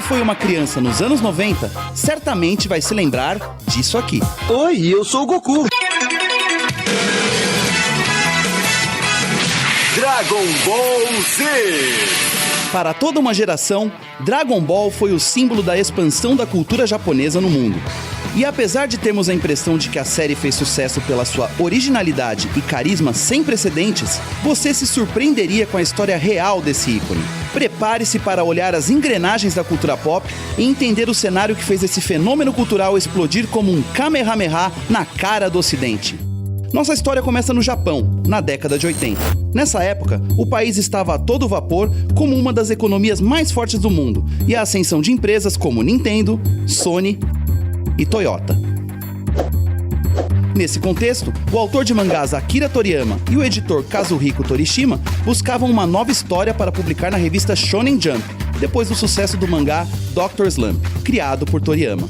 foi uma criança nos anos 90, certamente vai se lembrar disso aqui. Oi, eu sou o Goku. Dragon Ball Z. Para toda uma geração, Dragon Ball foi o símbolo da expansão da cultura japonesa no mundo. E apesar de termos a impressão de que a série fez sucesso pela sua originalidade e carisma sem precedentes, você se surpreenderia com a história real desse ícone. Prepare-se para olhar as engrenagens da cultura pop e entender o cenário que fez esse fenômeno cultural explodir como um Kamehameha na cara do Ocidente. Nossa história começa no Japão, na década de 80. Nessa época, o país estava a todo vapor como uma das economias mais fortes do mundo e a ascensão de empresas como Nintendo, Sony e Toyota. Nesse contexto, o autor de mangás Akira Toriyama e o editor Kazuhiko Torishima buscavam uma nova história para publicar na revista Shonen Jump, depois do sucesso do mangá Dr. Slump, criado por Toriyama.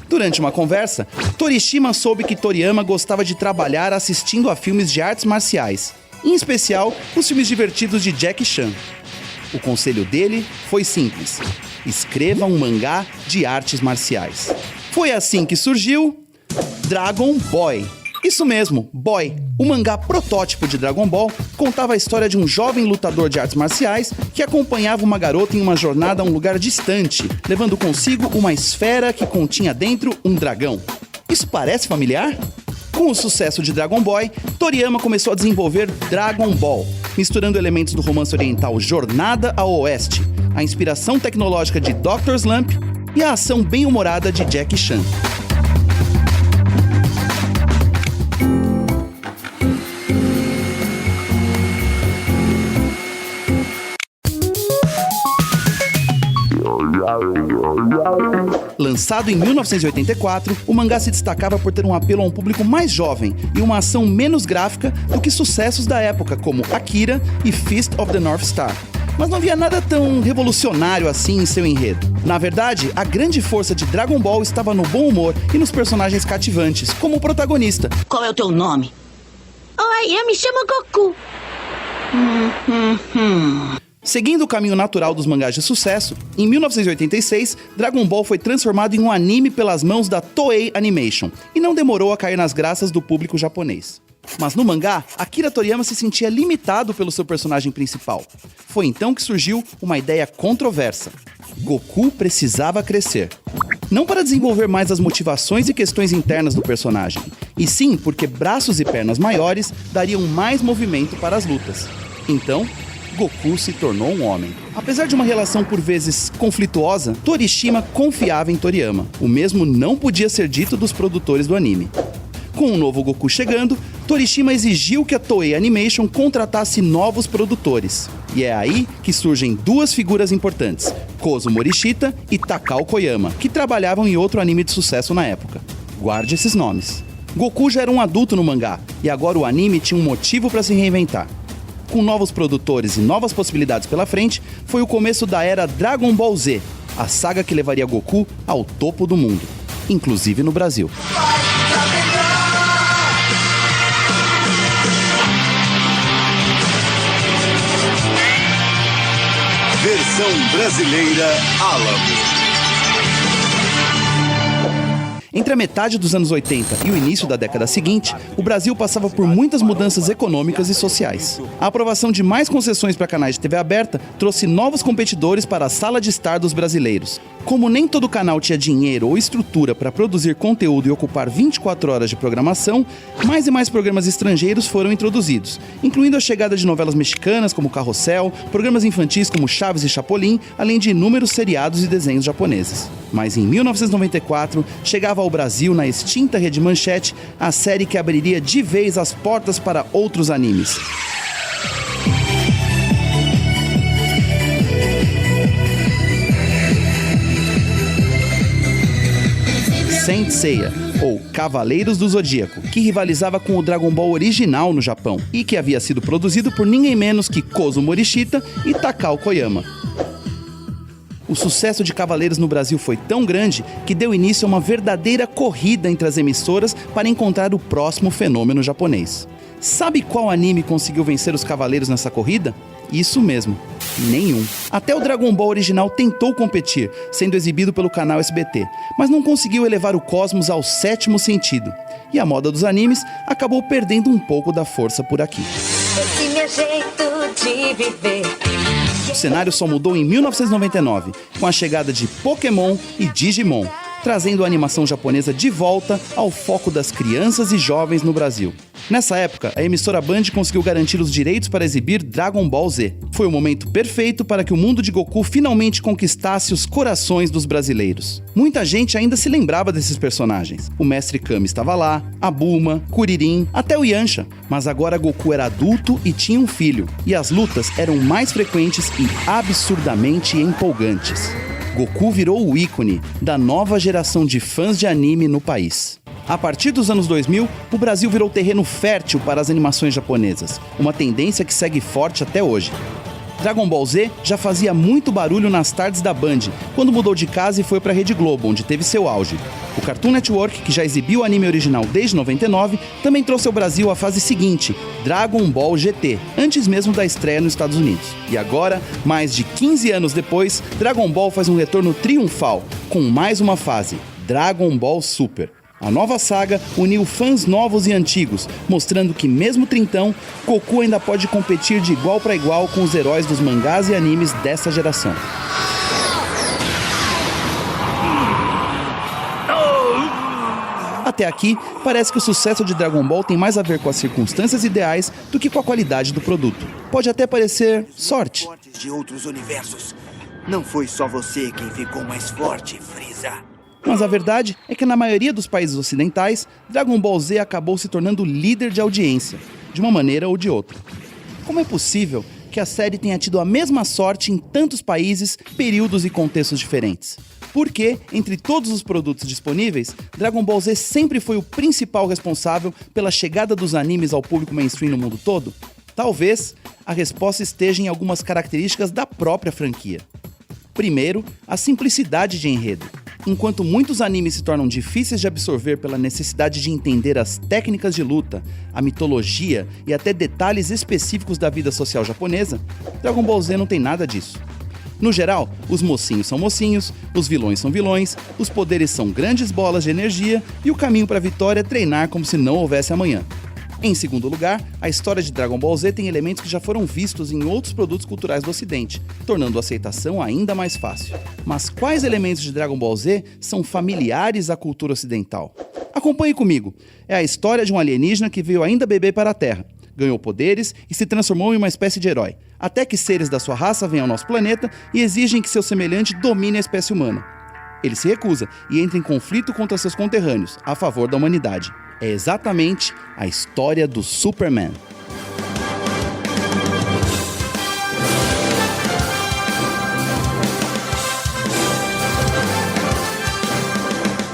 Durante uma conversa, Torishima soube que Toriyama gostava de trabalhar assistindo a filmes de artes marciais, em especial os filmes divertidos de Jackie Chan. O conselho dele foi simples: escreva um mangá de artes marciais. Foi assim que surgiu Dragon Boy. Isso mesmo, Boy. O mangá protótipo de Dragon Ball contava a história de um jovem lutador de artes marciais que acompanhava uma garota em uma jornada a um lugar distante, levando consigo uma esfera que continha dentro um dragão. Isso parece familiar? Com o sucesso de Dragon Boy, Toriyama começou a desenvolver Dragon Ball, misturando elementos do romance oriental Jornada ao Oeste, a inspiração tecnológica de Dr. Slump e a ação bem-humorada de Jackie Chan. Lançado em 1984, o mangá se destacava por ter um apelo a um público mais jovem e uma ação menos gráfica do que sucessos da época como Akira e Fist of the North Star. Mas não havia nada tão revolucionário assim em seu enredo. Na verdade, a grande força de Dragon Ball estava no bom humor e nos personagens cativantes, como o protagonista. Qual é o teu nome? Oi, eu me chamo Goku. Seguindo o caminho natural dos mangás de sucesso, em 1986, Dragon Ball foi transformado em um anime pelas mãos da Toei Animation, e não demorou a cair nas graças do público japonês. Mas no mangá, Akira Toriyama se sentia limitado pelo seu personagem principal. Foi então que surgiu uma ideia controversa: Goku precisava crescer. Não para desenvolver mais as motivações e questões internas do personagem, e sim porque braços e pernas maiores dariam mais movimento para as lutas. Então, Goku se tornou um homem. Apesar de uma relação por vezes conflituosa, Torishima confiava em Toriyama. O mesmo não podia ser dito dos produtores do anime. Com o novo Goku chegando, Torishima exigiu que a Toei Animation contratasse novos produtores. E é aí que surgem duas figuras importantes, Kozo Morishita e Takao Koyama, que trabalhavam em outro anime de sucesso na época. Guarde esses nomes. Goku já era um adulto no mangá, e agora o anime tinha um motivo para se reinventar. Com novos produtores e novas possibilidades pela frente, foi o começo da era Dragon Ball Z, a saga que levaria Goku ao topo do mundo, inclusive no Brasil. Versão brasileira Alamo. Entre a metade dos anos 80 e o início da década seguinte, o Brasil passava por muitas mudanças econômicas e sociais. A aprovação de mais concessões para canais de TV aberta trouxe novos competidores para a sala de estar dos brasileiros. Como nem todo canal tinha dinheiro ou estrutura para produzir conteúdo e ocupar 24 horas de programação, mais e mais programas estrangeiros foram introduzidos, incluindo a chegada de novelas mexicanas como Carrossel, programas infantis como Chaves e Chapolin, além de inúmeros seriados e desenhos japoneses. Mas em 1994, chegava ao Brasil, na extinta Rede Manchete, a série que abriria de vez as portas para outros animes. Saint Seiya, ou Cavaleiros do Zodíaco, que rivalizava com o Dragon Ball original no Japão e que havia sido produzido por ninguém menos que Kozo Morishita e Takao Koyama. O sucesso de Cavaleiros no Brasil foi tão grande que deu início a uma verdadeira corrida entre as emissoras para encontrar o próximo fenômeno japonês. Sabe qual anime conseguiu vencer os Cavaleiros nessa corrida? Isso mesmo, Nenhum. Até o Dragon Ball original tentou competir, sendo exibido pelo canal SBT, mas não conseguiu elevar o cosmos ao 7º sentido. E a moda dos animes acabou perdendo um pouco da força por aqui. Esse meu jeito de viver. O cenário só mudou em 1999, com a chegada de Pokémon e Digimon, trazendo a animação japonesa de volta ao foco das crianças e jovens no Brasil. Nessa época, a emissora Band conseguiu garantir os direitos para exibir Dragon Ball Z. Foi o momento perfeito para que o mundo de Goku finalmente conquistasse os corações dos brasileiros. Muita gente ainda se lembrava desses personagens. O Mestre Kami estava lá, a Bulma, Kuririn, até o Yancha. Mas agora Goku era adulto e tinha um filho. E as lutas eram mais frequentes e absurdamente empolgantes. Goku virou o ícone da nova geração de fãs de anime no país. A partir dos anos 2000, o Brasil virou terreno fértil para as animações japonesas, uma tendência que segue forte até hoje. Dragon Ball Z já fazia muito barulho nas tardes da Band, quando mudou de casa e foi para a Rede Globo, onde teve seu auge. O Cartoon Network, que já exibiu o anime original desde 99, também trouxe ao Brasil a fase seguinte, Dragon Ball GT, antes mesmo da estreia nos Estados Unidos. E agora, mais de 15 anos depois, Dragon Ball faz um retorno triunfal, com mais uma fase, Dragon Ball Super. A nova saga uniu fãs novos e antigos, mostrando que mesmo trintão, Goku ainda pode competir de igual para igual com os heróis dos mangás e animes dessa geração. Até aqui, parece que o sucesso de Dragon Ball tem mais a ver com as circunstâncias ideais do que com a qualidade do produto. Pode até parecer sorte. De outros universos. Não foi só você quem ficou mais forte, Frieza. Mas a verdade é que na maioria dos países ocidentais, Dragon Ball Z acabou se tornando líder de audiência, de uma maneira ou de outra. Como é possível que a série tenha tido a mesma sorte em tantos países, períodos e contextos diferentes? Porque, entre todos os produtos disponíveis, Dragon Ball Z sempre foi o principal responsável pela chegada dos animes ao público mainstream no mundo todo? Talvez a resposta esteja em algumas características da própria franquia. Primeiro, a simplicidade de enredo. Enquanto muitos animes se tornam difíceis de absorver pela necessidade de entender as técnicas de luta, a mitologia e até detalhes específicos da vida social japonesa, Dragon Ball Z não tem nada disso. No geral, os mocinhos são mocinhos, os vilões são vilões, os poderes são grandes bolas de energia e o caminho para a vitória é treinar como se não houvesse amanhã. Em segundo lugar, a história de Dragon Ball Z tem elementos que já foram vistos em outros produtos culturais do Ocidente, tornando a aceitação ainda mais fácil. Mas quais elementos de Dragon Ball Z são familiares à cultura ocidental? Acompanhe comigo. É a história de um alienígena que veio ainda bebê para a Terra, ganhou poderes e se transformou em uma espécie de herói, até que seres da sua raça vêm ao nosso planeta e exigem que seu semelhante domine a espécie humana. Ele se recusa e entra em conflito contra seus conterrâneos, a favor da humanidade. É exatamente a história do Superman.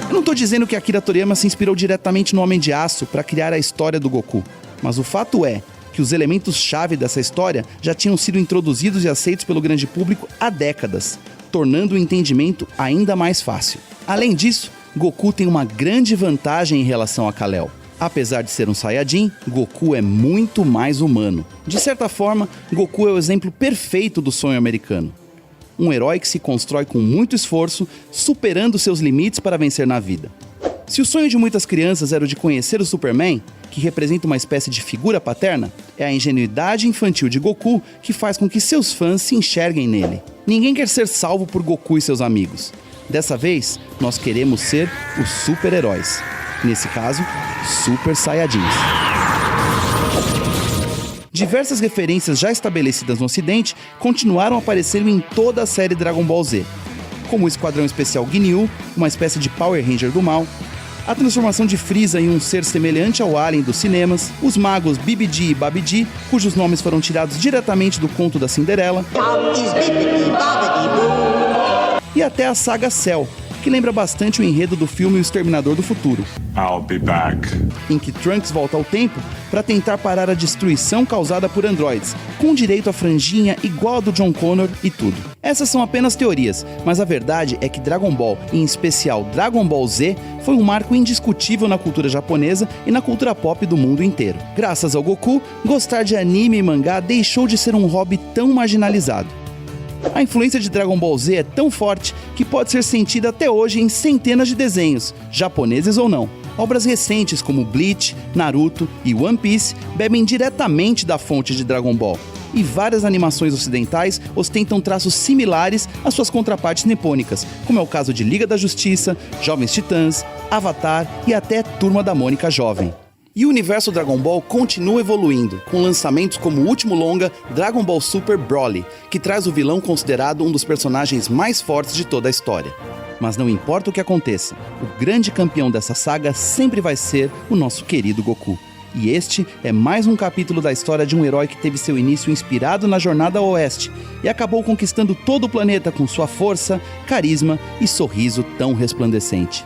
Eu não estou dizendo que Akira Toriyama se inspirou diretamente no Homem de Aço para criar a história do Goku, mas o fato é que os elementos-chave dessa história já tinham sido introduzidos e aceitos pelo grande público há décadas, tornando o entendimento ainda mais fácil. Além disso, Goku tem uma grande vantagem em relação a Kal-El. Apesar de ser um Saiyajin, Goku é muito mais humano. De certa forma, Goku é o exemplo perfeito do sonho americano. Um herói que se constrói com muito esforço, superando seus limites para vencer na vida. Se o sonho de muitas crianças era o de conhecer o Superman, que representa uma espécie de figura paterna, é a ingenuidade infantil de Goku que faz com que seus fãs se enxerguem nele. Ninguém quer ser salvo por Goku e seus amigos. Dessa vez, nós queremos ser os super-heróis. Nesse caso, Super Saiyajins. Diversas referências já estabelecidas no Ocidente continuaram aparecendo em toda a série Dragon Ball Z, como o Esquadrão Especial Ginyu, uma espécie de Power Ranger do mal, a transformação de Frieza em um ser semelhante ao Alien dos cinemas, os magos Bibidi e Babidi, cujos nomes foram tirados diretamente do conto da Cinderela, e até a saga Cell, que lembra bastante o enredo do filme O Exterminador do Futuro, I'll be back. em que Trunks volta ao tempo para tentar parar a destruição causada por androides, com direito à franjinha igual a do John Connor e tudo. Essas são apenas teorias, mas a verdade é que Dragon Ball, e em especial Dragon Ball Z, foi um marco indiscutível na cultura japonesa e na cultura pop do mundo inteiro. Graças ao Goku, gostar de anime e mangá deixou de ser um hobby tão marginalizado. A influência de Dragon Ball Z é tão forte que pode ser sentida até hoje em centenas de desenhos, japoneses ou não. Obras recentes como Bleach, Naruto e One Piece bebem diretamente da fonte de Dragon Ball. E várias animações ocidentais ostentam traços similares às suas contrapartes nipônicas, como é o caso de Liga da Justiça, Jovens Titãs, Avatar e até Turma da Mônica Jovem. E o universo Dragon Ball continua evoluindo, com lançamentos como o último longa Dragon Ball Super Broly, que traz o vilão considerado um dos personagens mais fortes de toda a história. Mas não importa o que aconteça, o grande campeão dessa saga sempre vai ser o nosso querido Goku. E este é mais um capítulo da história de um herói que teve seu início inspirado na Jornada ao Oeste e acabou conquistando todo o planeta com sua força, carisma e sorriso tão resplandecente.